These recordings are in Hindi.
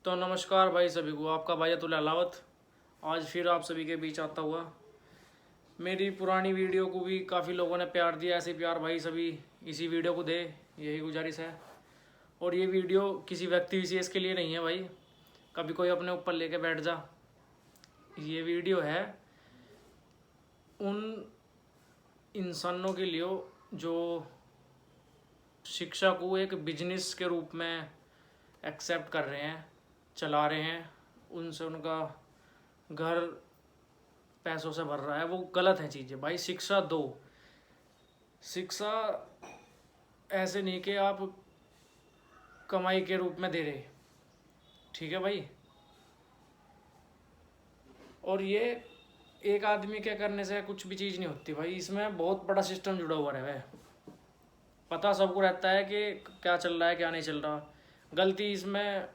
तो नमस्कार भाई सभी को, आपका भाई अतुल अलावत आज फिर आप सभी के बीच आता हुआ। मेरी पुरानी वीडियो को भी काफ़ी लोगों ने प्यार दिया, ऐसे प्यार भाई सभी इसी वीडियो को दे, यही गुजारिश है। और ये वीडियो किसी व्यक्ति विशेष के लिए नहीं है भाई, कभी कोई अपने ऊपर लेके बैठ जा। ये वीडियो है उन इंसानों के लिए जो शिक्षा को एक बिजनेस के रूप में एक्सेप्ट कर रहे हैं, चला रहे हैं, उनसे उनका घर पैसों से भर रहा है। वो गलत है चीज़ें भाई। शिक्षा दो, शिक्षा ऐसे नहीं कि आप कमाई के रूप में दे रहे, ठीक है भाई। और ये एक आदमी के करने से कुछ भी चीज़ नहीं होती भाई, इसमें बहुत बड़ा सिस्टम जुड़ा हुआ है। पता सबको रहता है कि क्या चल रहा है क्या नहीं चल रहा। गलती इसमें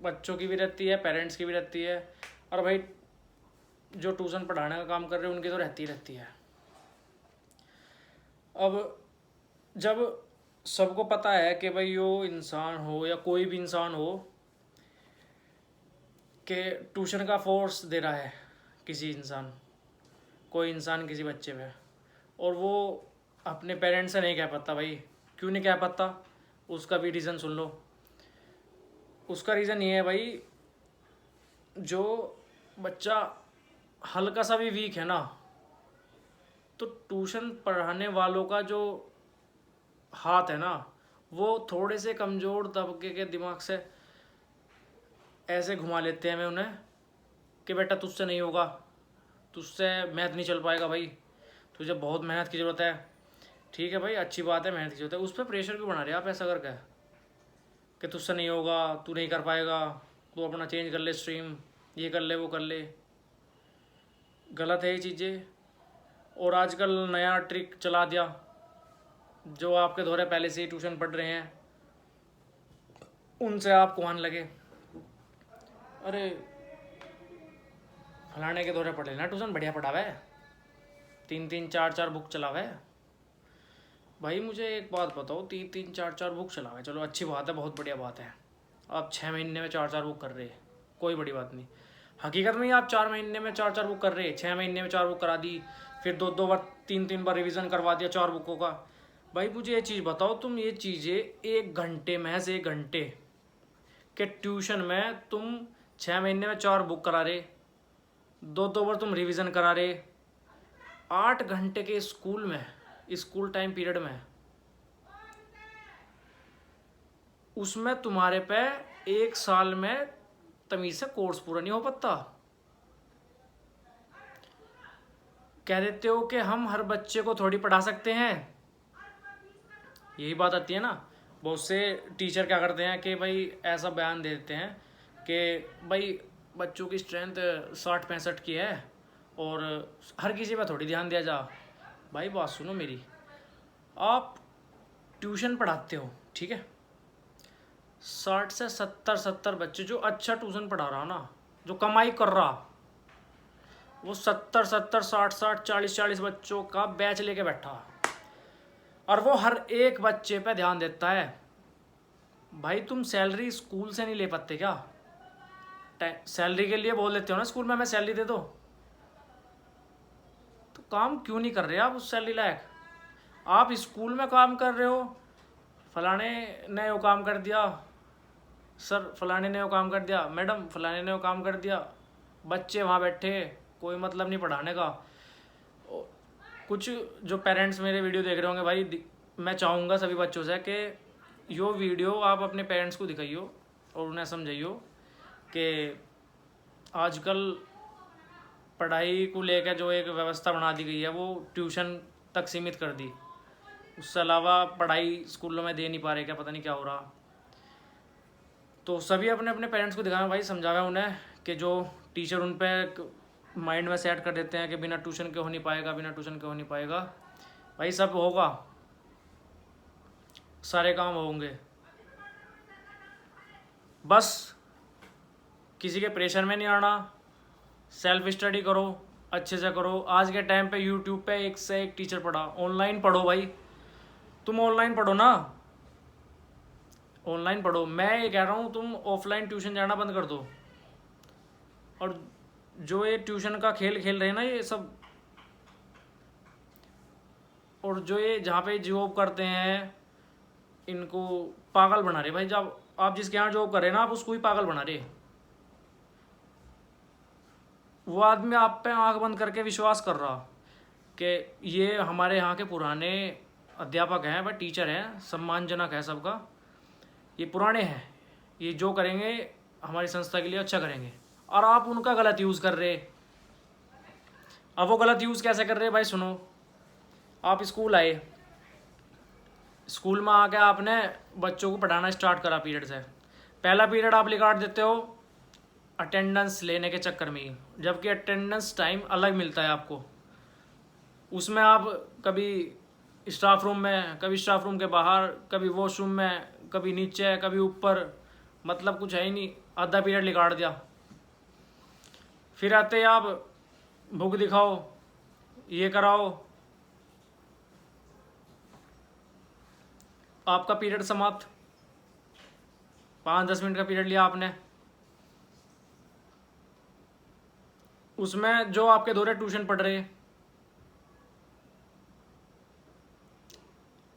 बच्चों की भी रहती है, पेरेंट्स की भी रहती है, और भाई जो ट्यूशन पढ़ाने का काम कर रहे हैं उनकी तो रहती है। अब जब सबको पता है कि भाई वो इंसान हो या कोई भी इंसान हो कि ट्यूशन का फोर्स दे रहा है किसी इंसान, कोई इंसान किसी बच्चे पे, और वो अपने पेरेंट्स से नहीं कह पाता भाई। क्यों नहीं कह पाता, उसका भी रीज़न सुन लो। उसका रीज़न ये है भाई, जो बच्चा हल्का सा भी वीक है ना, तो ट्यूशन पढ़ाने वालों का जो हाथ है ना, वो थोड़े से कमज़ोर तबके के दिमाग से ऐसे घुमा लेते हैं मैं उन्हें कि बेटा तुझसे नहीं होगा, तुझसे मैथ नहीं चल पाएगा भाई, तुझे बहुत मेहनत की ज़रूरत है। ठीक है भाई, अच्छी बात है, मेहनत की ज़रूरत है, उस पर प्रेशर क्यों बना रहे आप ऐसा करके कि तुझसे नहीं होगा, तू नहीं कर पाएगा, तू अपना चेंज कर ले स्ट्रीम, ये कर ले वो कर ले। गलत है ये चीज़ें। और आजकल नया ट्रिक चला दिया, जो आपके दौरे पहले से ही ट्यूशन पढ़ रहे हैं उनसे आप कुआन लगे, अरे फलाने के दौरे पढ़ लेना, ट्यूशन बढ़िया पढ़ावे, 3-3 4-4 बुक चलावे। भाई मुझे एक बात बताओ, 3-3 4-4 बुक चलावे, चलो अच्छी बात है, बहुत बढ़िया बात है। आप 6 महीने में 4-4 बुक कर रहे हैं, कोई बड़ी बात नहीं। हकीकत में ही आप 4 महीने में 4-4 बुक कर रहे हैं, 6 महीने में 4 बुक करा दी, फिर 2-2 बार 3-3 बार रिवीजन करवा दिया 4 बुकों का। भाई मुझे ये चीज़ बताओ, तुम ये चीज़ें 1 घंटे, महज 1 घंटे के ट्यूशन में तुम 6 महीने में 4 बुक करा रहे, 2-2 बार तुम रिवीजन करा रहे, 8 घंटे के स्कूल में, स्कूल टाइम पीरियड में, उसमें तुम्हारे पे 1 साल में तमीज़ से कोर्स पूरा नहीं हो पाता। कह देते हो कि हम हर बच्चे को थोड़ी पढ़ा सकते हैं, यही बात आती है ना। बहुत से टीचर क्या करते हैं कि भाई ऐसा बयान दे देते हैं कि भाई बच्चों की स्ट्रेंथ 60-65 की है और हर किसी पर थोड़ी ध्यान दिया जा। भाई बात सुनो मेरी, आप ट्यूशन पढ़ाते हो, ठीक है, 60 से 70 बच्चे, जो अच्छा ट्यूशन पढ़ा रहा ना, जो कमाई कर रहा, वो 70 60 40 बच्चों का बैच लेके बैठा, और वो हर एक बच्चे पे ध्यान देता है। भाई तुम सैलरी स्कूल से नहीं ले पाते क्या? सैलरी के लिए बोल देते हो ना स्कूल में, हमें सैलरी दे दो, तो काम क्यों नहीं कर रहे आप उस सैलरी लायक? आप स्कूल में काम कर रहे हो, फलाने ने वो काम कर दिया, सर फलाने ने वो काम कर दिया, मैडम फलाने ने वो काम कर दिया, बच्चे वहाँ बैठे, कोई मतलब नहीं पढ़ाने का। कुछ जो पेरेंट्स मेरे वीडियो देख रहे होंगे भाई, मैं चाहूँगा सभी बच्चों से कि यो वीडियो आप अपने पेरेंट्स को दिखाइयो और उन्हें समझाइयो कि आजकल पढ़ाई को लेकर जो एक व्यवस्था बना दी गई है वो ट्यूशन तक सीमित कर दी, उससे अलावा पढ़ाई स्कूलों में दे नहीं पा रहे, क्या पता नहीं क्या हो रहा। तो सभी अपने अपने पेरेंट्स को दिखाना भाई, समझावे उन्हें कि जो टीचर उन पर माइंड में सेट कर देते हैं कि बिना ट्यूशन के हो नहीं पाएगा, बिना ट्यूशन के हो नहीं पाएगा, भाई सब होगा, सारे काम होंगे, बस किसी के प्रेशर में नहीं आना। सेल्फ स्टडी करो, अच्छे से करो। आज के टाइम पे यूट्यूब पे एक से एक टीचर पढ़ा, ऑनलाइन पढ़ो भाई, तुम ऑनलाइन पढ़ो ना, ऑनलाइन पढ़ो। मैं ये कह रहा हूँ तुम ऑफलाइन ट्यूशन जाना बंद कर दो। और जो ये ट्यूशन का खेल खेल रहे हैं ना ये सब, और जो ये जहाँ पे जॉब करते हैं इनको पागल बना रहे भाई। जब आप जिसके यहाँ जॉब कर रहे हैं ना, आप उसको ही पागल बना रहे। वो आदमी आप पे आंख बंद करके विश्वास कर रहा कि ये हमारे यहाँ के पुराने अध्यापक हैं, भाई टीचर हैं, सम्मानजनक है सबका, ये पुराने हैं, ये जो करेंगे हमारी संस्था के लिए अच्छा करेंगे, और आप उनका गलत यूज़ कर रहे। अब वो गलत यूज़ कैसे कर रहे भाई सुनो। आप स्कूल आए, स्कूल में आके आपने बच्चों को पढ़ाना स्टार्ट करा पीरियड से। पहला पीरियड आप लिकाट देते हो अटेंडेंस लेने के चक्कर में ही, जबकि अटेंडेंस टाइम अलग मिलता है आपको। उसमें आप कभी स्टाफ रूम में, कभी स्टाफ रूम के बाहर, कभी वॉशरूम में, कभी नीचे, कभी ऊपर, मतलब कुछ है ही नहीं। आधा पीरियड लिकाट दिया। फिर आते आप बुक दिखाओ, ये कराओ, आपका पीरियड समाप्त। 5-10 मिनट का पीरियड लिया आपने, उसमें जो आपके दौरे ट्यूशन पढ़ रहे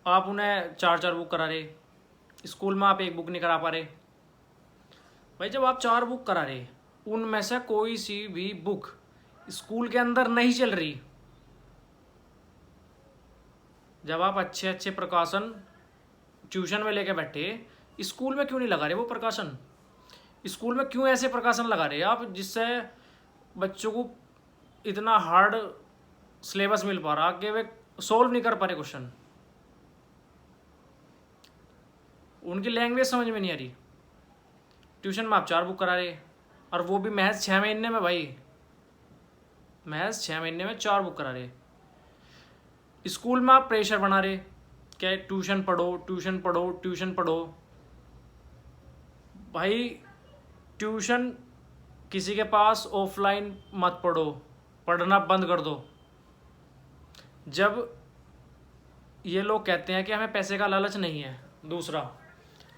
आप उन्हें 4-4 बुक करा रहे। स्कूल में आप एक बुक नहीं करा पा रहे। भाई जब आप 4 बुक करा रहे, उनमें से कोई सी भी बुक स्कूल के अंदर नहीं चल रही। जब आप अच्छे अच्छे प्रकाशन ट्यूशन में लेके बैठे, स्कूल में क्यों नहीं लगा रहे वो प्रकाशन? स्कूल में क्यों ऐसे प्रकाशन लगा रहे आप जिससे बच्चों को इतना हार्ड सिलेबस मिल पा रहा कि वे सोल्व नहीं कर पा रहे क्वेश्चन, उनकी लैंग्वेज समझ में नहीं आ रही। ट्यूशन में आप 4 बुक करा रहे, और वो भी महज 6 महीने में। भाई महज 6 महीने में 4 बुक करा रहे। स्कूल में आप प्रेशर बना रहे, क्या ट्यूशन पढ़ो, ट्यूशन पढ़ो, ट्यूशन पढ़ो। भाई ट्यूशन किसी के पास ऑफलाइन मत पढ़ो, पढ़ना बंद कर दो। जब ये लोग कहते हैं कि हमें पैसे का लालच नहीं है। दूसरा,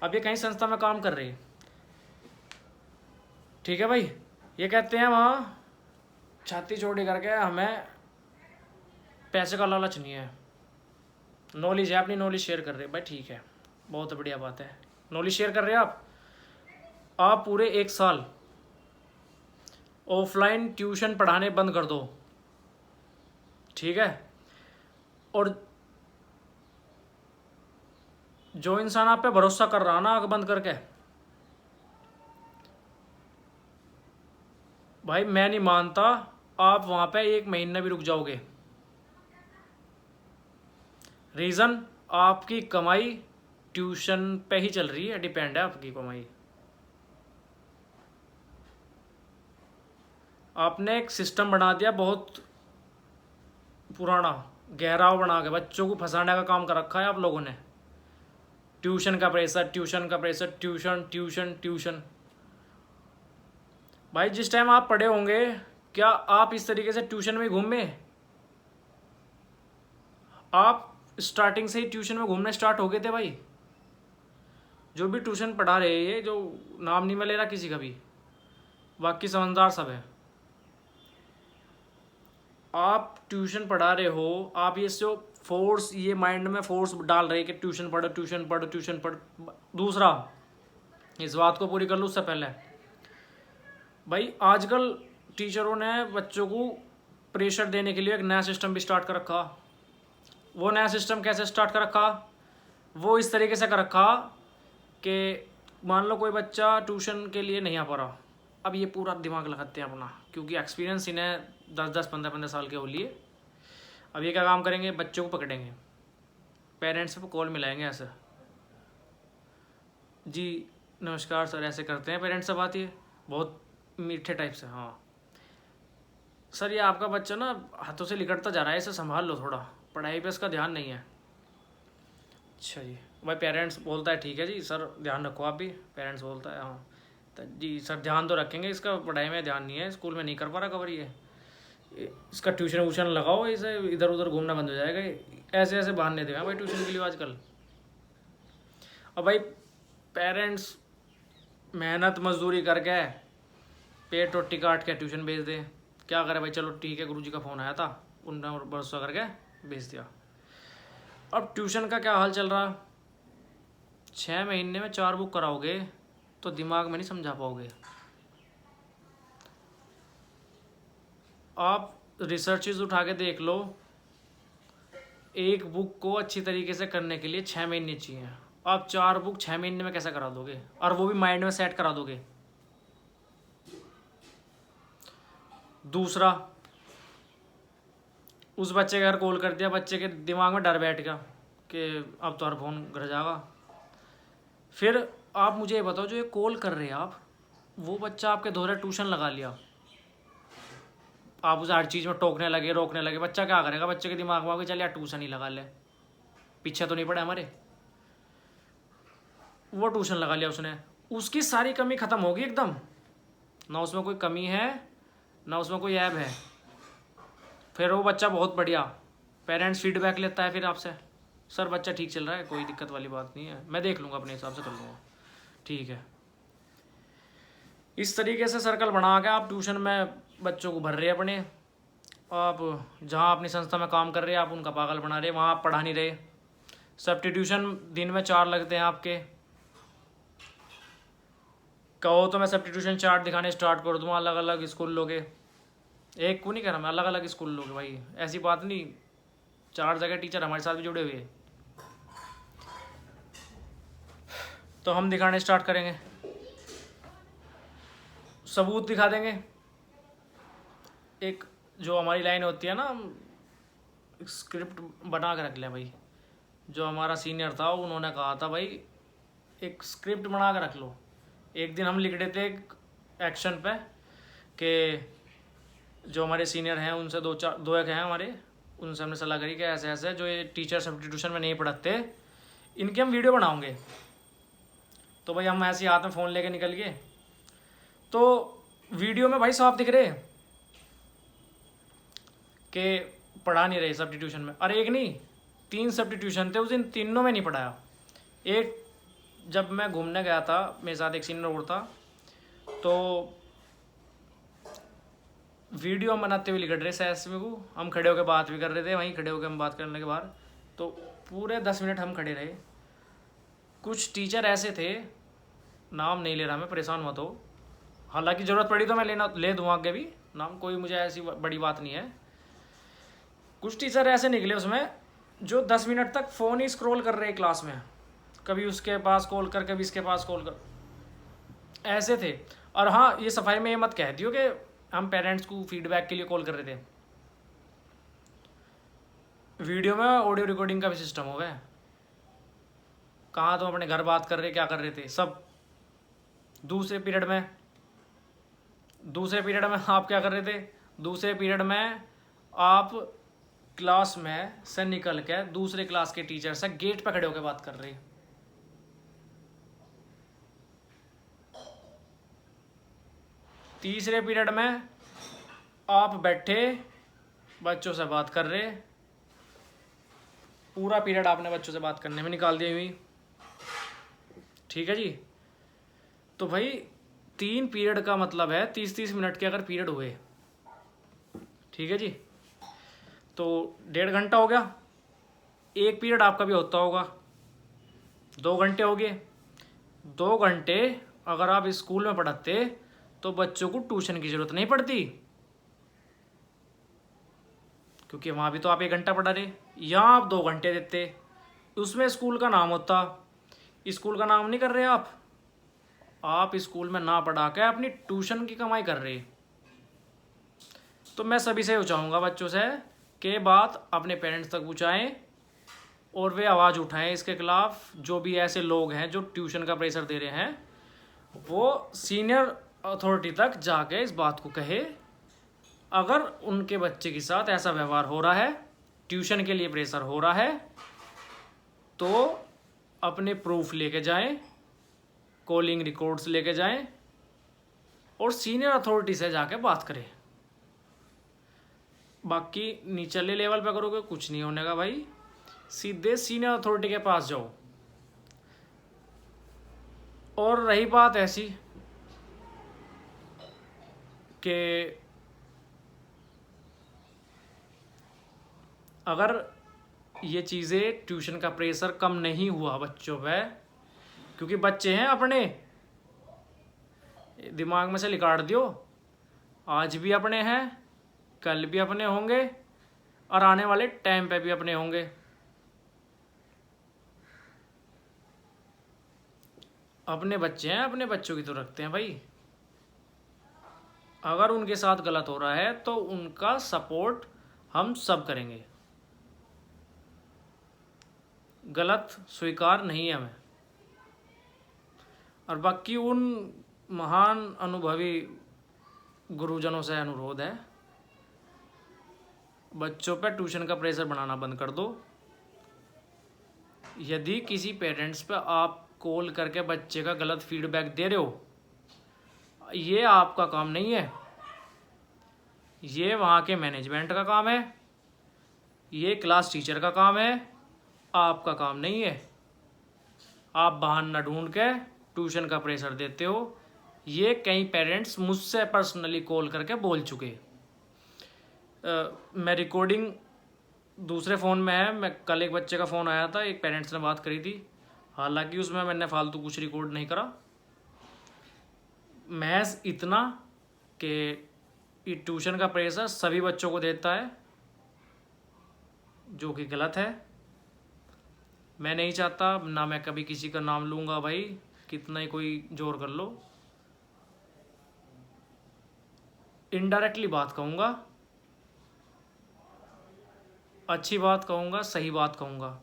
अब ये कहीं संस्था में काम कर रहे हैं, ठीक है भाई, ये कहते हैं वहाँ छाती चौड़ी करके हमें पैसे का लालच नहीं है, नॉलेज है, अपनी नॉलेज शेयर कर रहे हैं। भाई ठीक है, बहुत बढ़िया बात है, नॉलेज शेयर कर रहे हैं आप पूरे 1 साल ऑफलाइन ट्यूशन पढ़ाने बंद कर दो, ठीक है। और जो इंसान आप पे भरोसा कर रहा ना आंख बंद करके, भाई मैं नहीं मानता आप वहाँ पे 1 महीना भी रुक जाओगे। रीज़न, आपकी कमाई ट्यूशन पे ही चल रही है, डिपेंड है आपकी कमाई। आपने एक सिस्टम बना दिया बहुत पुराना, गहराव बना के बच्चों को फंसाने का काम कर रखा है आप लोगों ने। ट्यूशन का प्रेशर, ट्यूशन का प्रेशर, ट्यूशन ट्यूशन ट्यूशन। भाई जिस टाइम आप पढ़े होंगे, क्या आप इस तरीके से ट्यूशन में घूमे? आप स्टार्टिंग से ही ट्यूशन में घूमने स्टार्ट हो गए थे भाई। जो भी ट्यूशन पढ़ा रहे हैं, ये जो नाम नहीं मैं ले रहा किसी का भी, बाकी समझदार सब है। आप ट्यूशन पढ़ा रहे हो, आप ये जो फोर्स, ये माइंड में फोर्स डाल रहे कि ट्यूशन पढ़ो, ट्यूशन पढ़ो, ट्यूशन पढ़। दूसरा, इस बात को पूरी कर लो उससे पहले, भाई आजकल टीचरों ने बच्चों को प्रेशर देने के लिए एक नया सिस्टम भी स्टार्ट कर रखा। वो नया सिस्टम कैसे स्टार्ट कर रखा? वो इस तरीके से कर रखा कि मान लो कोई बच्चा ट्यूशन के लिए नहीं आ पा रहा, अब ये पूरा दिमाग लगाते हैं अपना, क्योंकि एक्सपीरियंस इन्हें 10-10, 15-15 साल के हो लिए। अब ये क्या काम करेंगे, बच्चों को पकड़ेंगे, पेरेंट्स पे कॉल मिलाएंगे ऐसे, जी नमस्कार सर, ऐसे करते हैं पेरेंट्स से बात, ये बहुत मीठे टाइप से, हाँ सर ये आपका बच्चा ना हाथों से लिकटता जा रहा है, इसे संभाल लो थोड़ा, पढ़ाई पे इसका ध्यान नहीं है। अच्छा जी, भाई पेरेंट्स बोलता है ठीक है जी सर ध्यान रखो आप भी, पेरेंट्स बोलता है हाँ तो जी सर ध्यान तो रखेंगे, इसका पढ़ाई में ध्यान नहीं है, स्कूल में नहीं कर पा रहा कवर, ये इसका ट्यूशन व्यूशन लगाओ, इसे इधर उधर घूमना बंद हो जाएगा। ऐसे ऐसे बहाने दे भाई ट्यूशन के लिए आजकल। अब भाई पेरेंट्स मेहनत मजदूरी करके पेट रोटी काट के ट्यूशन भेज दे, क्या करे भाई, चलो ठीक है गुरुजी का फ़ोन आया था, उन्होंने भरोसा करके भेज दिया। अब ट्यूशन का क्या हाल चल रहा, 6 महीने में 4 बुक कराओगे तो दिमाग में नहीं समझा पाओगे। आप रिसर्चेज उठा के देख लो, एक बुक को अच्छी तरीके से करने के लिए 6 महीने चाहिए, आप 4 बुक 6 महीने में कैसे करा दोगे, और वो भी माइंड में सेट करा दोगे। दूसरा, उस बच्चे के घर कॉल कर दिया, बच्चे के दिमाग में डर बैठ गया कि अब तो हर फ़ोन घर जाएगा। फिर आप मुझे ये बताओ, जो ये कॉल कर रहे हैं आप, वो बच्चा आपके दोहरे ट्यूशन लगा लिया, आप उसे हर चीज़ में टोकने लगे, रोकने लगे, बच्चा क्या करेगा, बच्चे के दिमाग में आगे चल यार ट्यूशन ही लगा ले, पीछे तो नहीं पड़े हमारे। वो ट्यूशन लगा लिया उसने, उसकी सारी कमी ख़त्म होगी एकदम, ना उसमें कोई कमी है ना उसमें कोई ऐब है। फिर वो बच्चा बहुत बढ़िया, पेरेंट्स फीडबैक लेता है फिर आपसे, सर बच्चा ठीक चल रहा है, कोई दिक्कत वाली बात नहीं है, मैं देख लूँगा, अपने हिसाब से कर लूँगा, ठीक है। इस तरीके से सर्कल बना के आप ट्यूशन में बच्चों को भर रहे हैं अपने, आप जहाँ अपनी संस्था में काम कर रहे हैं आप उनका पागल बना रहे हैं, वहाँ आप पढ़ा नहीं रहे। सब्स्टिट्यूशन दिन में 4 लगते हैं आपके, कहो तो मैं सब्स्टिट्यूशन चार्ट दिखाने स्टार्ट कर दूँ, अलग अलग स्कूल लोगे, एक को नहीं कह रहा मैं, अलग अलग स्कूल लोगे भाई, ऐसी बात नहीं, 4 जगह टीचर हमारे साथ भी जुड़े हुए हैं, तो हम दिखाने स्टार्ट करेंगे, सबूत दिखा देंगे। एक जो हमारी लाइन होती है ना, हम स्क्रिप्ट बना के रख लें भाई, जो हमारा सीनियर था उन्होंने कहा था भाई एक स्क्रिप्ट बना के रख लो। एक दिन हम लिख रहे थे एक एक्शन पे कि जो हमारे सीनियर हैं उनसे दो एक हैं हमारे, उनसे हमने सलाह करी कि ऐसे ऐसे जो ये टीचर सब्स्टिट्यूशन में नहीं पढ़ाते, इनकी हम वीडियो बनाओगे। तो भाई हम ऐसे हाथ में फ़ोन लेके निकल गए, तो वीडियो में भाई साफ दिख रहे कि पढ़ा नहीं रहे सब्स्टिट्यूशन में, और एक नहीं 3 सब्स्टिट्यूशन थे, उस दिन तीनों में नहीं पढ़ाया। एक जब मैं घूमने गया था, मेरे साथ एक सीनियर और था, तो वीडियो हम बनाते हुए लिख रहे सैस में को, हम खड़े होकर बात भी कर रहे थे, वहीं खड़े होकर हम बात करने के बाद तो पूरे 10 मिनट हम खड़े रहे। कुछ टीचर ऐसे थे, नाम नहीं ले रहा मैं, परेशान मत हो, हालांकि ज़रूरत पड़ी तो मैं ले दूँ आगे भी नाम, कोई मुझे ऐसी बड़ी बात नहीं है। कुछ टीचर ऐसे निकले उसमें जो 10 मिनट तक फ़ोन ही स्क्रॉल कर रहे क्लास में, कभी उसके पास कॉल कर, कभी इसके पास कॉल कर, ऐसे थे। और हाँ, ये सफाई में ये मत कह दियो कि हम पेरेंट्स को फीडबैक के लिए कॉल कर रहे थे, वीडियो में ऑडियो रिकॉर्डिंग का भी सिस्टम हो गया। कहाँ तो अपने घर बात कर रहे, क्या कर रहे थे सब। दूसरे पीरियड में आप क्या कर रहे थे, दूसरे पीरियड में आप क्लास में से निकल के दूसरे क्लास के टीचर से गेट पे खड़े होकर बात कर रहे। तीसरे पीरियड में आप बैठे बच्चों से बात कर रहे, पूरा पीरियड आपने बच्चों से बात करने में निकाल दिया हुई, ठीक है जी। तो भाई 3 पीरियड का मतलब है 30-30 मिनट के अगर पीरियड हुए, ठीक है जी, तो 1.5 घंटा हो गया। एक पीरियड आपका भी होता होगा, 2 घंटे हो गए। 2 घंटे अगर आप स्कूल में पढ़ाते तो बच्चों को ट्यूशन की ज़रूरत नहीं पड़ती, क्योंकि वहाँ भी तो आप 1 घंटा पढ़ा रहे, यहाँ आप 2 घंटे देते, उसमें स्कूल का नाम होता। स्कूल का नाम नहीं कर रहे आप स्कूल में ना पढ़ा के अपनी ट्यूशन की कमाई कर रहे। तो मैं सभी से चाहूँगा बच्चों से कि बात अपने पेरेंट्स तक पहुँचाएँ और वे आवाज़ उठाएं इसके खिलाफ। जो भी ऐसे लोग हैं जो ट्यूशन का प्रेशर दे रहे हैं, वो सीनियर अथॉरिटी तक जाके इस बात को कहे। अगर उनके बच्चे के साथ ऐसा व्यवहार हो रहा है, ट्यूशन के लिए प्रेशर हो रहा है, तो अपने प्रूफ लेके जाएं, कॉलिंग रिकॉर्ड्स लेके जाएं और सीनियर अथॉरिटी से जाके बात करें। बाकी निचले लेवल पे करोगे कुछ नहीं होने का भाई, सीधे सीनियर अथॉरिटी के पास जाओ। और रही बात ऐसी कि अगर ये चीज़ें, ट्यूशन का प्रेशर कम नहीं हुआ बच्चों पे, क्योंकि बच्चे हैं अपने, दिमाग में से निकाल दियो, आज भी अपने हैं, कल भी अपने होंगे और आने वाले टाइम पे भी अपने होंगे। अपने बच्चे हैं, अपने बच्चों की तो रखते हैं भाई। अगर उनके साथ गलत हो रहा है तो उनका सपोर्ट हम सब करेंगे, गलत स्वीकार नहीं है हमें। और बाकी उन महान अनुभवी गुरुजनों से अनुरोध है, बच्चों पर ट्यूशन का प्रेशर बनाना बंद कर दो। यदि किसी पेरेंट्स पे आप कॉल करके बच्चे का गलत फीडबैक दे रहे हो, ये आपका काम नहीं है, ये वहाँ के मैनेजमेंट का काम है, ये क्लास टीचर का काम है, आपका काम नहीं है। आप बहाना ढूंढ के ट्यूशन का प्रेशर देते हो। ये कई पेरेंट्स मुझसे पर्सनली कॉल करके बोल चुके। मैं रिकॉर्डिंग दूसरे फ़ोन में है, मैं कल एक बच्चे का फ़ोन आया था, एक पेरेंट्स ने बात करी थी, हालांकि उसमें मैंने फालतू कुछ रिकॉर्ड नहीं करा, महज इतना कि ट्यूशन का प्रेशर सभी बच्चों को देता है, जो कि गलत है। मैं नहीं चाहता, ना मैं कभी किसी का नाम लूँगा भाई, कितना ही कोई जोर कर लो, इनडायरेक्टली बात कहूँगा, अच्छी बात कहूँगा, सही बात कहूँगा।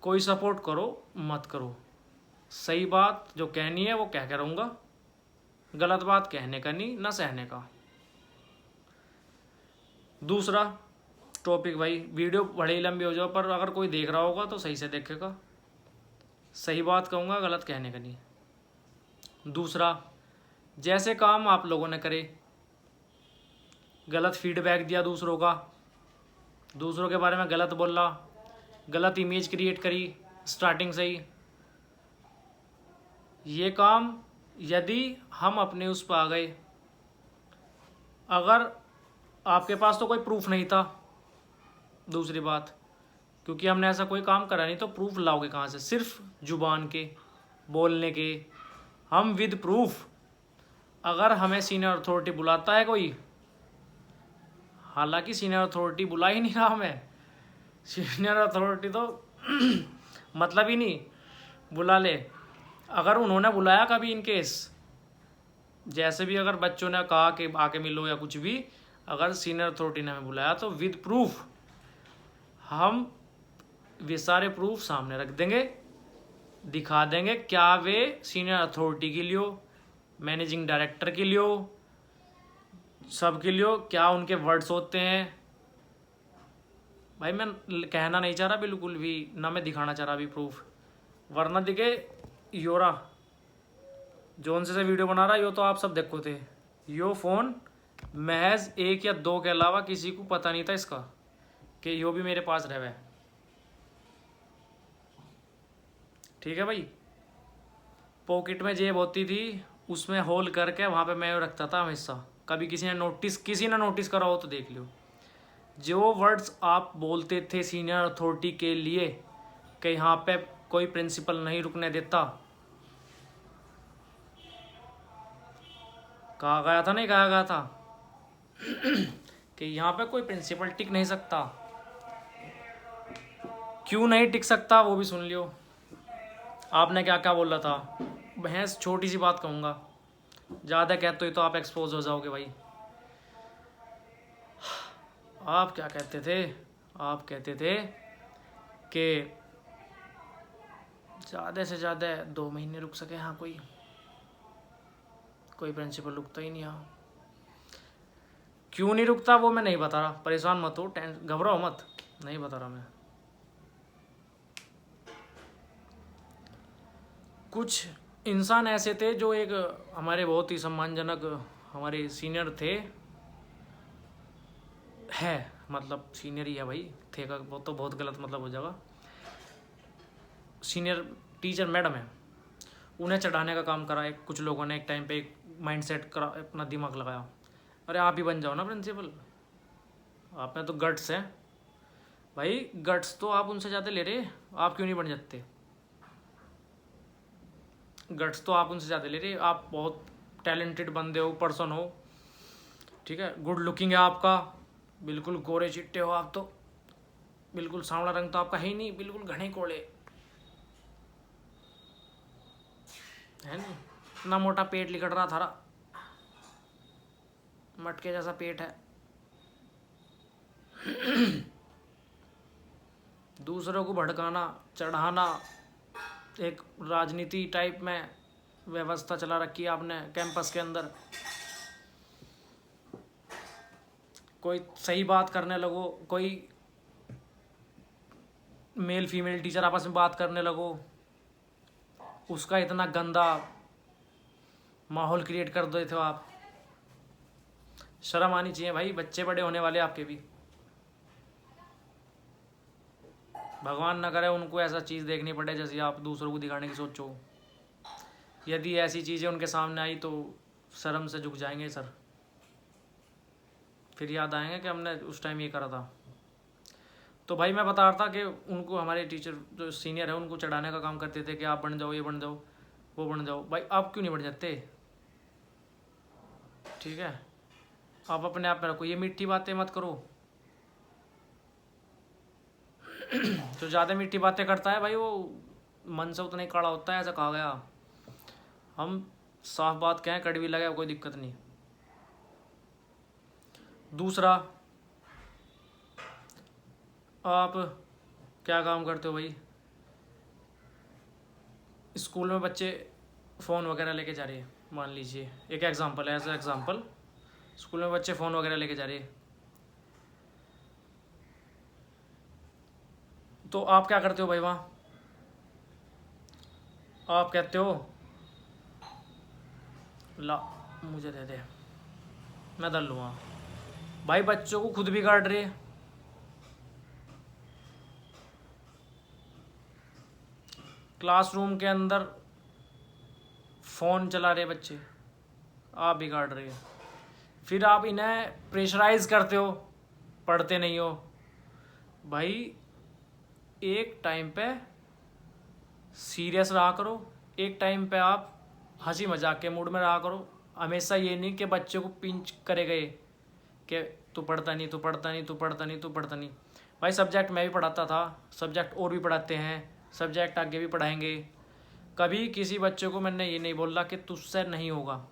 कोई सपोर्ट करो मत करो, सही बात जो कहनी है वो कह के रहूँगा, गलत बात कहने का नहीं, ना सहने का। दूसरा टॉपिक भाई, वीडियो बड़ी लंबी हो जाओ पर अगर कोई देख रहा होगा तो सही से देखेगा, सही बात कहूँगा, गलत कहने का नहीं। दूसरा, जैसे काम आप लोगों ने करे, गलत फीडबैक दिया दूसरों का, दूसरों के बारे में गलत बोला, गलत इमेज क्रिएट करी स्टार्टिंग से ही, ये काम यदि हम अपने उस पर आ गए, अगर आपके पास तो कोई प्रूफ नहीं था, दूसरी बात, क्योंकि हमने ऐसा कोई काम करा नहीं, तो प्रूफ लाओगे कहाँ से? सिर्फ जुबान के बोलने के। हम विद प्रूफ, अगर हमें सीनियर अथॉरिटी बुलाता है कोई, हालांकि सीनियर अथॉरिटी बुला ही नहीं रहा हमें, सीनियर अथॉरिटी तो मतलब ही नहीं, बुला ले। अगर उन्होंने बुलाया कभी इन केस, जैसे भी अगर बच्चों ने कहा कि आके मिलो या कुछ भी, अगर सीनियर अथॉरिटी ने हमें बुलाया तो विद प्रूफ हम वे सारे प्रूफ सामने रख देंगे, दिखा देंगे, क्या वे सीनियर अथॉरिटी के लिए, मैनेजिंग डायरेक्टर के लिए, सब के लिए क्या उनके वर्ड्स होते हैं। भाई मैं कहना नहीं चाह रहा बिल्कुल भी, ना मैं दिखाना चाह रहा अभी प्रूफ, वरना दिखे योरा जोन से वीडियो बना रहा, यो तो आप सब देखो थे, यो फ़ोन महज 1 या 2 के अलावा किसी को पता नहीं था इसका, कि यो भी मेरे पास रहे। ठीक है भाई, पॉकेट में जेब होती थी, उसमें होल करके वहाँ पे मैं रखता था हमेशा। कभी किसी ने नोटिस करा हो तो देख लियो। जो वर्ड्स आप बोलते थे सीनियर अथॉरिटी के लिए कि यहाँ पे कोई प्रिंसिपल नहीं रुकने देता, कहा गया था, नहीं कहा गया था कि यहाँ पे कोई प्रिंसिपल टिक नहीं सकता। क्यों नहीं टिक सकता वो भी सुन लियो, आपने क्या क्या बोला था। भैंस छोटी सी बात कहूँगा, ज़्यादा कहते हो तो आप एक्सपोज हो जाओगे भाई। आप क्या कहते थे? आप कहते थे कि ज़्यादा से ज़्यादा 2 महीने रुक सके। हाँ, कोई प्रिंसिपल रुकता ही नहीं। हाँ, क्यों नहीं रुकता वो मैं नहीं बता रहा, परेशान मत हो, घबराओ मत, नहीं बता रहा मैं। कुछ इंसान ऐसे थे जो एक हमारे बहुत ही सम्मानजनक हमारे सीनियर थे, है मतलब सीनियर ही है भाई, थे का वो तो बहुत गलत मतलब हो जाएगा। सीनियर टीचर मैडम है, उन्हें चढ़ाने का काम करा है कुछ लोगों ने। एक टाइम पे एक माइंड सेट करा, अपना दिमाग लगाया, अरे आप ही बन जाओ ना प्रिंसिपल, आप में तो गट्स हैं भाई। गट्स तो आप उनसे ज़्यादा ले रहे, आप क्यों नहीं बन जाते? गट्स तो आप उनसे ज़्यादा ले रहे, आप बहुत टैलेंटेड बंदे हो, पर्सन हो, ठीक है, गुड लुकिंग है आपका, बिल्कुल गोरे चिट्टे हो आप तो, बिल्कुल सांवला रंग तो आपका है ही नहीं, बिल्कुल घने कोड़े है नहीं, इतना मोटा पेट लिकड़ रहा थारा, मटके जैसा पेट है। दूसरों को भड़काना, चढ़ाना, एक राजनीति टाइप में व्यवस्था चला रखी है आपने कैंपस के अंदर। कोई सही बात करने लगो, कोई मेल फीमेल टीचर आपस में बात करने लगो, उसका इतना गंदा माहौल क्रिएट कर देते हो आप। शर्म आनी चाहिए भाई, बच्चे बड़े होने वाले आपके भी। भगवान ना करे उनको ऐसा चीज़ देखनी पड़े जैसे आप दूसरों को दिखाने की सोचो। यदि ऐसी चीज़ें उनके सामने आई तो शर्म से झुक जाएंगे सर, फिर याद आएंगे कि हमने उस टाइम ये करा था। तो भाई मैं बता रहा था कि उनको हमारे टीचर जो सीनियर है उनको चढ़ाने का काम करते थे कि आप बन जाओ, ये बन जाओ, वो बन जाओ। भाई आप क्यों नहीं बन जाते? ठीक है, आप अपने आप में रखो, ये मीठी बातें मत करो। जो ज़्यादा मीठी बातें करता है भाई वो मन से उतना ही कड़ा होता है, ऐसा कहा गया। हम साफ बात कहें, कड़वी लगे, कोई दिक्कत नहीं। दूसरा, आप क्या काम करते हो भाई? स्कूल में बच्चे फ़ोन वगैरह लेके जा रहे हैं, मान लीजिए एक एग्जांपल है, एज एग्जांपल स्कूल में बच्चे फ़ोन वगैरह लेके जा रहे हैं, तो आप क्या करते हो भाई वहाँ? आप कहते हो ला मुझे दे दे, मैं धर लूँगा। भाई बच्चों को खुद बिगाड़ रहे हैं। क्लासरूम के अंदर फ़ोन चला रहे बच्चे, आप बिगाड़ रहे हो। फिर आप इन्हें प्रेशराइज करते हो, पढ़ते नहीं हो। भाई एक टाइम पे सीरियस रहा करो, एक टाइम पे आप हंसी मजाक के मूड में रहा करो। हमेशा ये नहीं कि बच्चे को पिंच करे गए कि तू पढ़ता नहीं, तू पढ़ता नहीं, तू पढ़ता नहीं, तू पढ़ता नहीं। भाई सब्जेक्ट मैं भी पढ़ाता था, सब्जेक्ट और भी पढ़ाते हैं, सब्जेक्ट आगे भी पढ़ाएंगे। कभी किसी बच्चे को मैंने ये नहीं बोला कि तुझसे नहीं होगा।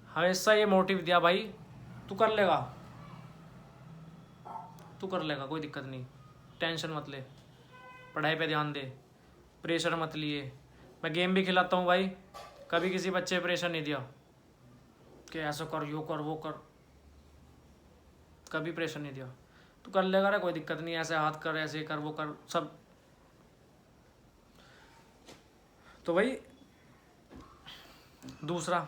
हमेशा ये मोटिव दिया, भाई तू कर लेगा, तू कर लेगा, कोई दिक्कत नहीं, टेंशन मत ले, पढ़ाई पे ध्यान दे, प्रेशर मत लिए। मैं गेम भी खिलाता हूँ भाई, कभी किसी बच्चे प्रेशर नहीं दिया कि ऐसा कर, यो कर, वो कर, कभी प्रेशर नहीं दिया। तू कर लेगा रे, कोई दिक्कत नहीं, ऐसे हाथ कर, ऐसे कर, वो कर, सब। तो भाई दूसरा,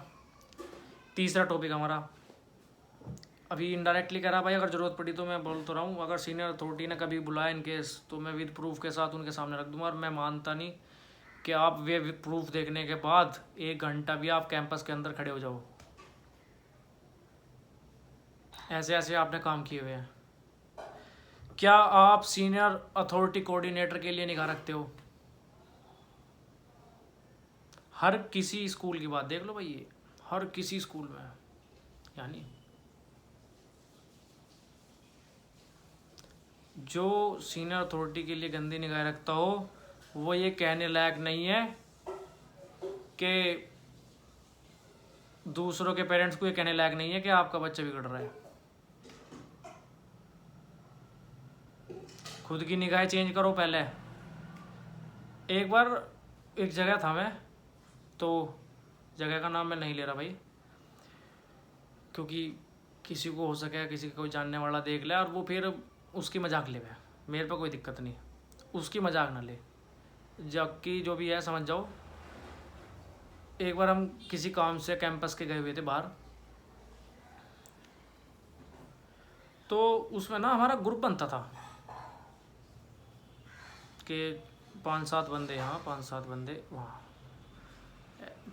तीसरा टॉपिक हमारा अभी इनडायरेक्टली कह रहा भाई, अगर ज़रूरत पड़ी तो मैं बोल तो रहा हूँ, अगर सीनियर अथॉरिटी ने कभी बुलाया इन केस तो मैं विद प्रूफ के साथ उनके सामने रख दूंगा। और मैं मानता नहीं कि आप वे प्रूफ देखने के बाद 1 घंटा भी आप कैंपस के अंदर खड़े हो जाओ। ऐसे ऐसे आपने काम किए हुए हैं। क्या आप सीनियर अथॉरिटी कोऑर्डिनेटर के लिए निगाह रखते हो? हर किसी स्कूल की बात देख लो भाई, ये हर किसी स्कूल में, यानी जो सीनियर अथॉरिटी के लिए गंदी निगाह रखता हो वो ये कहने लायक नहीं है कि दूसरों के पेरेंट्स को ये कहने लायक नहीं है कि आपका बच्चा बिगड़ रहा है। खुद की निगाहें चेंज करो पहले। एक बार एक जगह था मैं, तो जगह का नाम मैं नहीं ले रहा भाई, क्योंकि किसी को हो सके किसी का कोई जानने वाला देख ले और वो फिर उसकी मजाक ले। मेरे पे कोई दिक्कत नहीं, उसकी मजाक ना ले, जबकि जो भी है समझ जाओ। एक बार हम किसी काम से कैंपस के गए हुए थे बाहर, तो उसमें ना हमारा ग्रुप बनता था, के 5-7 बंदे यहाँ, 5-7 बंदे वहाँ।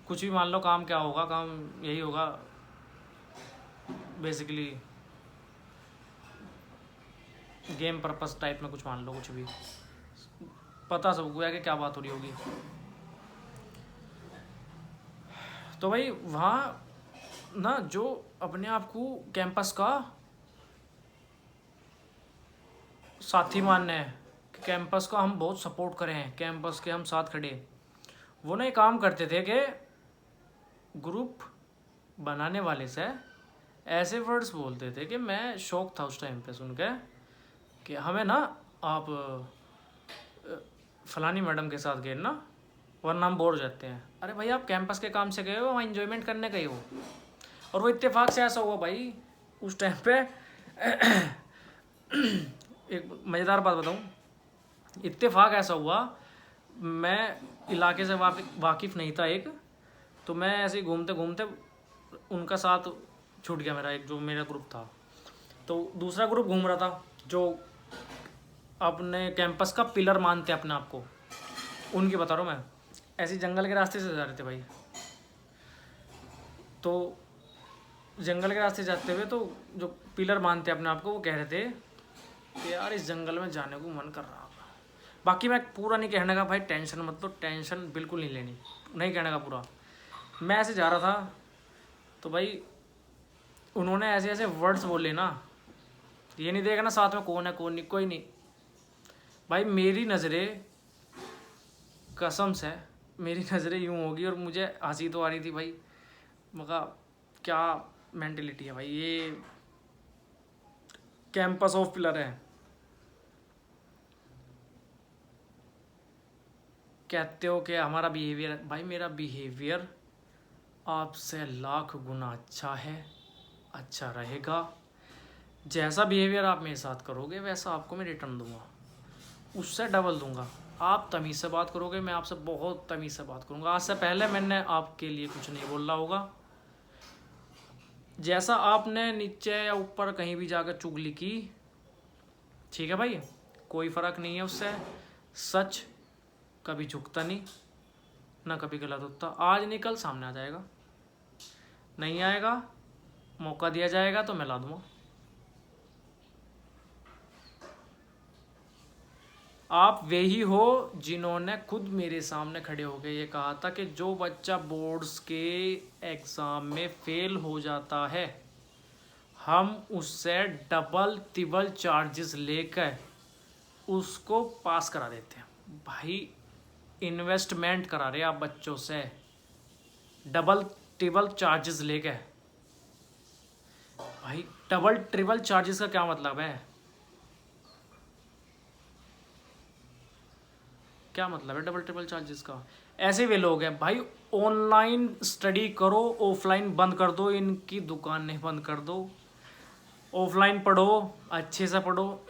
कुछ भी मान लो, काम क्या होगा, काम यही होगा बेसिकली, गेम पर्पस टाइप में कुछ मान लो, कुछ भी पता सबको है कि क्या बात हो रही होगी। तो भाई वहाँ ना जो अपने आप को कैंपस का साथी मानने हैं कि कैंपस का हम बहुत सपोर्ट करें हैं, कैंपस के हम साथ खड़े, वो ना ये काम करते थे कि ग्रुप बनाने वाले से ऐसे वर्ड्स बोलते थे कि मैं शौक था उस टाइम पे सुन के कि हमें ना आप फलानी मैडम के साथ गए ना, वरना हम बोर हो जाते हैं। अरे भाई आप कैंपस के काम से गए हो, वहाँ इन्जॉयमेंट करने गए हो। और वो इत्तेफाक से ऐसा हुआ भाई उस टाइम पे एक मज़ेदार बात बताऊँ, इत्तेफाक ऐसा हुआ, मैं इलाके से वाकिफ़ नहीं था एक, तो मैं ऐसे ही घूमते घूमते उनका साथ छूट गया मेरा, एक जो मेरा ग्रुप था। तो दूसरा ग्रुप घूम रहा था जो अपने कैंपस का पिलर मानते अपने आप को, उनकी बता रहा हूँ मैं। ऐसे जंगल के रास्ते से जा रहे थे भाई, तो जंगल के रास्ते जाते हुए तो जो पिलर मानते अपने आप को वो कह रहे थे कि यार इस जंगल में जाने को मन कर रहा होगा। बाकी मैं पूरा नहीं कहने का भाई, टेंशन मत लो, टेंशन बिल्कुल नहीं लेनी, नहीं कहने का पूरा। मैं ऐसे जा रहा था तो भाई उन्होंने ऐसे ऐसे वर्ड्स बोले ना, ये नहीं देखना साथ में कौन है कौन नहीं, कोई नहीं भाई। मेरी नज़रें कसम से मेरी नज़रें यूँ होगी और मुझे हंसी तो आ रही थी भाई, मगर क्या मेंटेलिटी है भाई, ये कैंपस ऑफ पिलर है। कहते हो कि हमारा बिहेवियर, भाई मेरा बिहेवियर आपसे लाख गुना अच्छा है, अच्छा रहेगा। जैसा बिहेवियर आप मेरे साथ करोगे वैसा आपको मैं रिटर्न दूंगा, उससे डबल दूंगा। आप तमीज़ से बात करोगे, मैं आपसे बहुत तमीज़ से बात करूंगा। आज से पहले मैंने आपके लिए कुछ नहीं बोला होगा। जैसा आपने नीचे या ऊपर कहीं भी जाकर चुगली की, ठीक है भाई, कोई फ़र्क नहीं है उससे। सच कभी झुकता नहीं, ना कभी गलत होता। आज नहीं कल सामने आ जाएगा, नहीं आएगा मौका दिया जाएगा तो मैं ला दूँगा। आप वे ही हो जिन्होंने खुद मेरे सामने खड़े होकर ये कहा था कि जो बच्चा बोर्ड्स के एग्ज़ाम में फेल हो जाता है हम उससे डबल तिबल चार्जेस लेकर उसको पास करा देते हैं। भाई इन्वेस्टमेंट करा रहे आप बच्चों से डबल ट्रिबल चार्जेस लेकर। भाई डबल ट्रिबल चार्जेस का क्या मतलब है, क्या मतलब है डबल ट्रिपल चार्जेस का? ऐसे वे लोग हैं भाई, ऑनलाइन स्टडी करो, ऑफलाइन बंद कर दो, इनकी दुकान नहीं बंद कर दो, ऑफलाइन पढ़ो, अच्छे से पढ़ो।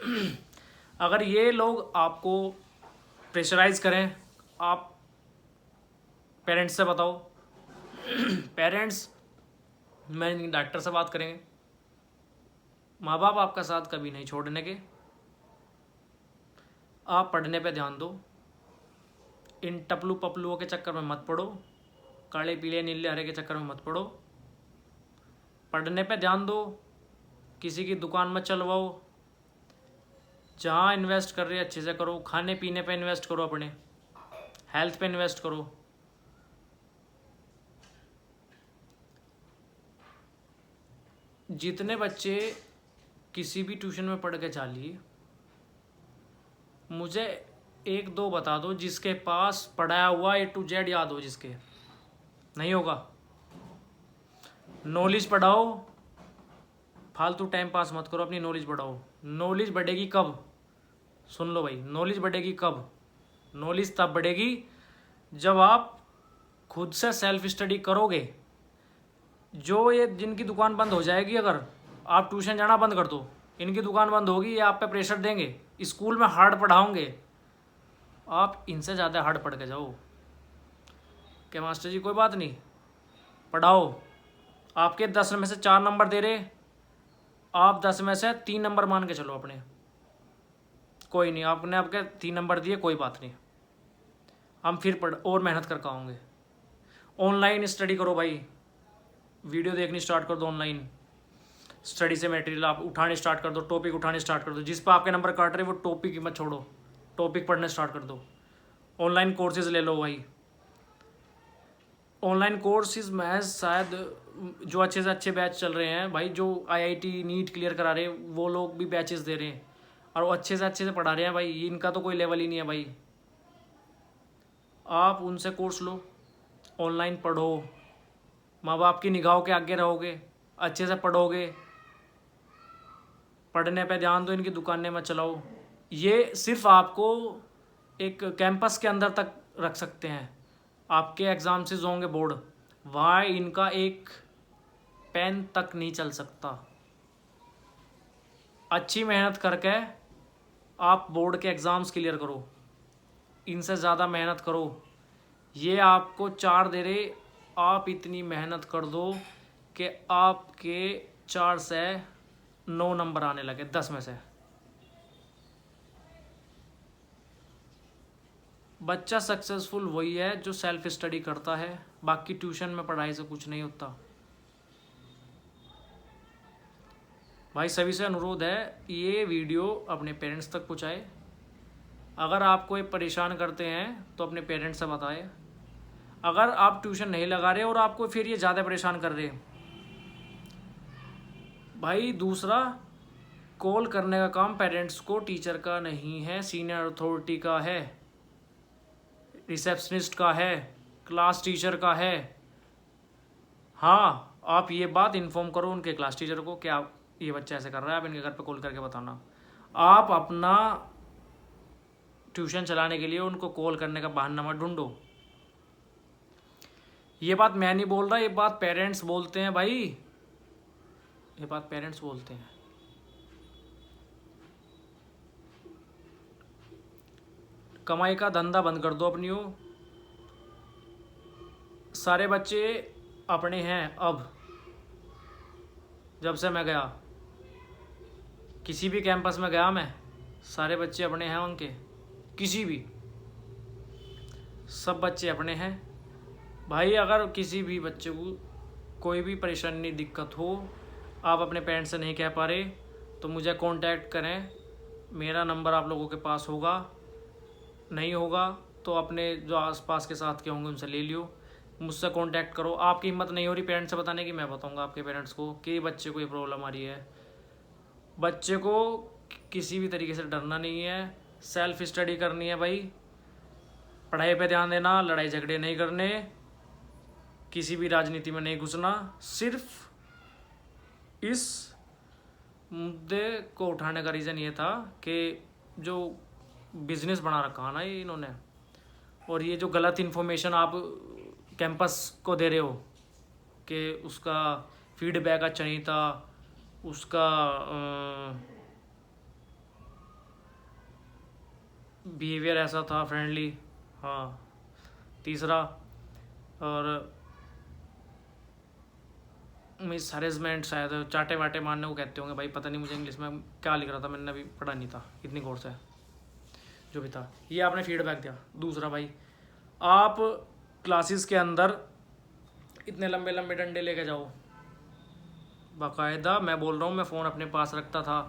अगर ये लोग आपको प्रेशराइज करें, आप पेरेंट्स से बताओ, पेरेंट्स मैनेजिंग डायरेक्टर से बात करेंगे, माँ बाप आपका साथ कभी नहीं छोड़ने के। आप पढ़ने पे ध्यान दो, इन टपलू पपलुओं के चक्कर में मत पड़ो, काले पीले नीले हरे के चक्कर में मत पड़ो, पढ़ने पे ध्यान दो, किसी की दुकान मत चलवाओ, जहाँ इन्वेस्ट कर रहे हैं अच्छे से करो, खाने पीने पे इन्वेस्ट करो, अपने हेल्थ पे इन्वेस्ट करो। जितने बच्चे किसी भी ट्यूशन में पढ़ के चालिए, मुझे एक दो बता दो जिसके पास पढ़ाया हुआ A to Z याद हो, जिसके नहीं होगा। नॉलेज पढ़ाओ, फालतू टाइम पास मत करो, अपनी नॉलेज बढ़ाओ। नॉलेज बढ़ेगी कब, सुन लो भाई, नॉलेज बढ़ेगी कब? नॉलेज तब बढ़ेगी जब आप खुद से सेल्फ स्टडी करोगे। जो ये जिनकी दुकान बंद हो जाएगी, अगर आप ट्यूशन जाना बंद कर दो, इनकी दुकान बंद होगी, ये आप पे प्रेशर देंगे, स्कूल में हार्ड पढ़ाओगे, आप इनसे ज़्यादा हार्ड पढ़ के जाओ कि मास्टर जी कोई बात नहीं, पढ़ाओ, आपके 10 में से 4 नंबर दे रहे, आप 10 में से 3 नंबर मान के चलो अपने, कोई नहीं, आपने आपके 3 नंबर दिए, कोई बात नहीं, हम फिर पढ़ और मेहनत कर पाओगे। ऑनलाइन स्टडी करो भाई, वीडियो देखनी स्टार्ट कर दो, ऑनलाइन स्टडी से मटेरियल आप उठाने स्टार्ट कर दो, टॉपिक उठाने स्टार्ट कर दो। जिस पर आपके नंबर काट रहे वो टॉपिक मत छोड़ो, टॉपिक पढ़ने स्टार्ट कर दो। ऑनलाइन कोर्सेज ले लो भाई, ऑनलाइन कोर्सेज में शायद जो अच्छे से अच्छे बैच चल रहे हैं भाई, जो आईआईटी नीट क्लियर करा रहे हैं वो लोग भी बैचेस दे रहे हैं और वो अच्छे से पढ़ा रहे हैं भाई। इनका तो कोई लेवल ही नहीं है भाई, आप उनसे कोर्स लो, ऑनलाइन पढ़ो, माँ बाप की निगाहों के आगे रहोगे, अच्छे से पढ़ोगे, पढ़ने पे ध्यान दो, इनकी दुकानें मत चलाओ। ये सिर्फ आपको एक कैंपस के अंदर तक रख सकते हैं, आपके एग्जाम्स होंगे बोर्ड, वहाँ इनका एक पेन तक नहीं चल सकता। अच्छी मेहनत करके आप बोर्ड के एग्ज़ाम्स क्लियर करो, इनसे ज़्यादा मेहनत करो। ये आपको 4 दे रहे, आप इतनी मेहनत कर दो कि आपके 4 से 9 नंबर आने लगे 10 में से। बच्चा सक्सेसफुल वही है जो सेल्फ स्टडी करता है, बाकी ट्यूशन में पढ़ाई से कुछ नहीं होता। भाई सभी से अनुरोध है, ये वीडियो अपने पेरेंट्स तक पहुँचाए। अगर आप कोई परेशान करते हैं तो अपने पेरेंट्स से बताएं। अगर आप ट्यूशन नहीं लगा रहे और आपको फिर ये ज़्यादा परेशान कर रहे हैं भाई, दूसरा कॉल करने का काम पेरेंट्स को टीचर का नहीं है, सीनियर अथॉरिटी का है, रिसेप्शनिस्ट का है, क्लास टीचर का है। हाँ, आप ये बात इन्फॉर्म करो उनके क्लास टीचर को कि आप ये बच्चा ऐसे कर रहा है, आप इनके घर पे कॉल करके बताना। आप अपना ट्यूशन चलाने के लिए उनको कॉल करने का बहाना मत ढूंढो। ये बात मैं नहीं बोल रहा, ये बात पेरेंट्स बोलते हैं भाई, ये बात पेरेंट्स बोलते हैं। कमाई का धंधा बंद कर दो अपनी हो। सारे बच्चे अपने हैं अब, जब से मैं गया किसी भी कैंपस में गया मैं, सारे बच्चे अपने हैं उनके, किसी भी, सब बच्चे अपने हैं भाई। अगर किसी भी बच्चे को कोई भी परेशानी दिक्कत हो, आप अपने पेरेंट्स से नहीं कह पा रहे तो मुझे कांटेक्ट करें, मेरा नंबर आप लोगों के पास होगा, नहीं होगा तो अपने जो आसपास के साथ के होंगे उनसे ले लियो, मुझसे कांटेक्ट करो। आपकी हिम्मत नहीं हो रही पेरेंट्स से बताने की, मैं बताऊंगा आपके पेरेंट्स को कि बच्चे को ये प्रॉब्लम आ रही है। बच्चे को किसी भी तरीके से डरना नहीं है, सेल्फ स्टडी करनी है भाई, पढ़ाई पे ध्यान देना, लड़ाई झगड़े नहीं करने, किसी भी राजनीति में नहीं घुसना। सिर्फ इस मुद्दे को उठाने का रीज़न ये था कि जो बिजनेस बना रखा है ना ये इन्होंने, और ये जो गलत इन्फॉर्मेशन आप कैंपस को दे रहे हो कि उसका फीडबैक अच्छा नहीं था, उसका बिहेवियर ऐसा था फ्रेंडली, हाँ, तीसरा, और मिस हरेसमेंट, शायद चाटे वाटे मारने को कहते होंगे भाई, पता नहीं मुझे इंग्लिश में क्या लिख रहा था, मैंने अभी पढ़ा नहीं था इतनी गौर से, जो भी था ये आपने फीडबैक दिया। दूसरा भाई, आप क्लासेस के अंदर इतने लंबे लंबे डंडे लेके जाओ, बाकायदा मैं बोल रहा हूँ, मैं फ़ोन अपने पास रखता था,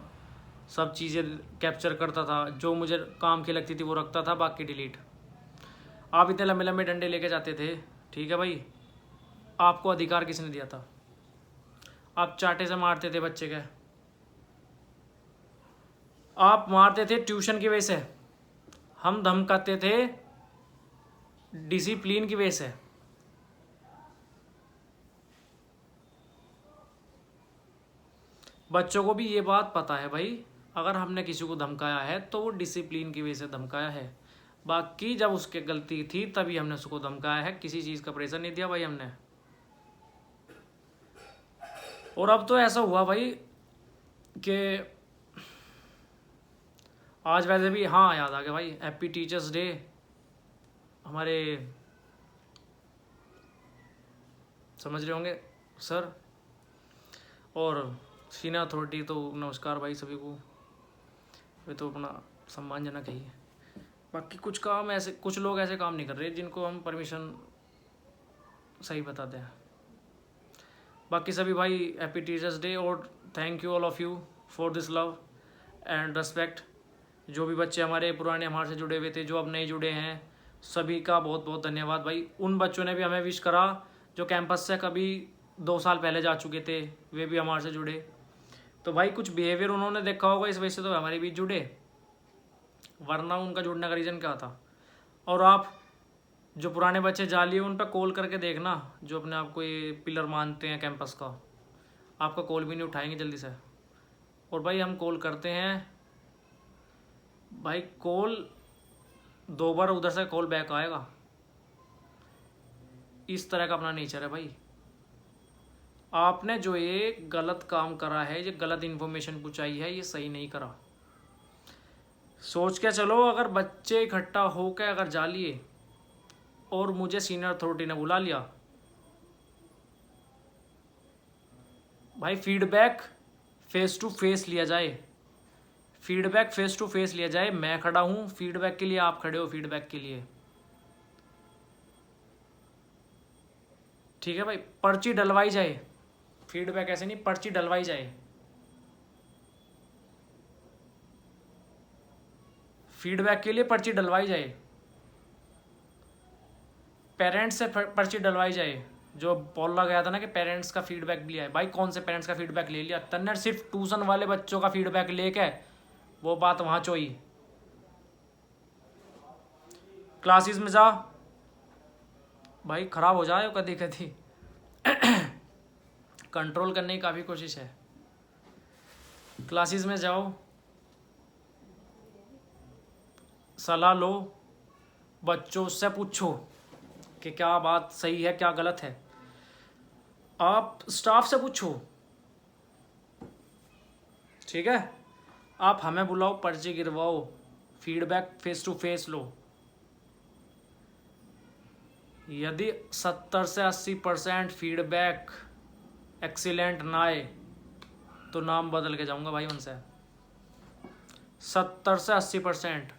सब चीज़ें कैप्चर करता था, जो मुझे काम की लगती थी वो रखता था, बाकी डिलीट। आप इतने लंबे लंबे डंडे लेके जाते थे, ठीक है भाई, आपको अधिकार किसने दिया था? आप चाटे से मारते थे बच्चे के, आप मारते थे ट्यूशन की वजह से, हम धमकाते थे डिसिप्लिन की वजह से। बच्चों को भी ये बात पता है भाई, अगर हमने किसी को धमकाया है तो वो डिसिप्लिन की वजह से धमकाया है, बाकी जब उसके गलती थी तभी हमने उसको धमकाया है, किसी चीज़ का प्रेशर नहीं दिया भाई हमने। और अब तो ऐसा हुआ भाई कि आज वैसे भी, हाँ याद आ गया भाई, हैप्पी टीचर्स डे हमारे, समझ रहे होंगे सर, और सीनियर अथॉरिटी, तो नमस्कार भाई सभी को। वे तो अपना सम्मानजनक है ये। बाकी कुछ काम ऐसे, कुछ लोग ऐसे काम नहीं कर रहे जिनको हम परमिशन सही बताते हैं। बाकी सभी भाई हैप्पी टीचर्स डे, और thank you all of you for this love and respect. जो भी बच्चे हमारे पुराने हमारे से जुड़े हुए थे, जो अब नए जुड़े हैं, सभी का बहुत बहुत धन्यवाद भाई। उन बच्चों ने भी हमें विश करा जो कैंपस से कभी 2 साल पहले जा चुके थे, वे भी हमारे से जुड़े। तो भाई कुछ बिहेवियर उन्होंने देखा होगा, इस वजह से तो हमारे बीच जुड़े, वरना उनका जुड़ने का रीज़न क्या था। और आप जो पुराने बच्चे जाली उन पर कॉल करके देखना, जो अपने आप को ये पिलर मानते हैं कैंपस का, आपका कॉल भी नहीं उठाएंगे जल्दी से। और भाई हम कॉल करते हैं भाई, कॉल 2 बार उधर से कॉल बैक आएगा, इस तरह का अपना नेचर है भाई। आपने जो ये गलत काम करा है, ये गलत इन्फॉर्मेशन पहुंचाई है, ये सही नहीं करा। सोच के चलो, अगर बच्चे इकट्ठा होकर अगर जा लिए और मुझे सीनियर अथॉरिटी ने बुला लिया, भाई फीडबैक फेस टू फेस लिया जाए, फीडबैक फेस टू फेस लिया जाए। मैं खड़ा हूं फीडबैक के लिए, आप खड़े हो फीडबैक के लिए, ठीक है भाई। पर्ची डलवाई जाए, फीडबैक ऐसे नहीं, पर्ची डलवाई जाए। फीडबैक के लिए पर्ची डलवाई जाए, पेरेंट्स से पर्ची डलवाई जाए। जो बोला गया था ना कि पेरेंट्स का फीडबैक लिया है, भाई कौन से पेरेंट्स का फीडबैक ले लिया? तन्ने सिर्फ ट्यूशन वाले बच्चों का फीडबैक लेके वो बात वहाँ चोई। क्लासेस में जा भाई, खराब हो जाए कभी कभी कंट्रोल करने की काफ़ी कोशिश है। क्लासेस में जाओ, सलाह लो, बच्चों से पूछो कि क्या बात सही है क्या गलत है। आप स्टाफ से पूछो, ठीक है। आप हमें बुलाओ, पर्ची गिरवाओ, फीडबैक फेस टू फेस लो। यदि 70 से 80% फीडबैक एक्सीलेंट ना आए तो नाम बदल के जाऊंगा भाई उनसे। 70 से 80%,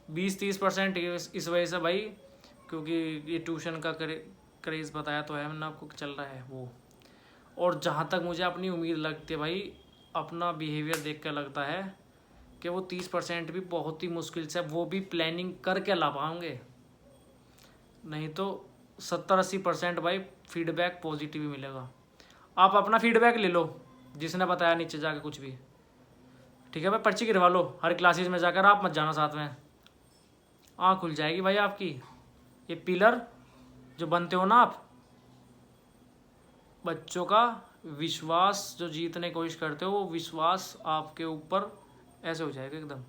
20-30% इस वजह से भाई, क्योंकि ये ट्यूशन का क्रेज़ बताया तो है मैंने आपको चल रहा है वो। और जहाँ तक मुझे अपनी उम्मीद लगती है भाई, अपना बिहेवियर देख कर लगता है कि वो 30% भी बहुत ही मुश्किल से, वो भी प्लानिंग करके ला पाएंगे, नहीं तो 70-80% भाई फीडबैक पॉजिटिव ही मिलेगा। आप अपना फीडबैक ले लो, जिसने बताया नीचे जाके कुछ भी, ठीक है भाई। पर्ची गिरवा लो हर क्लासेस में जाकर, आप मत जाना साथ में, आँख खुल जाएगी भाई आपकी। ये पिलर जो बनते हो ना आप, बच्चों का विश्वास जो जीतने की कोशिश करते हो, वो विश्वास आपके ऊपर ऐसे हो जाएगा एकदम।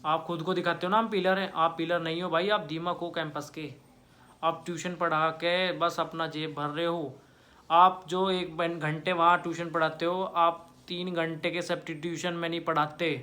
आप खुद को दिखाते हो ना हम पिलर हैं, आप पिलर नहीं हो भाई, आप दीमक हो कैंपस के। आप ट्यूशन पढ़ा के बस अपना जेब भर रहे हो। आप जो 1 घंटे वहाँ ट्यूशन पढ़ाते हो, आप 3 घंटे के सब्स्टिट्यूशन में नहीं पढ़ाते।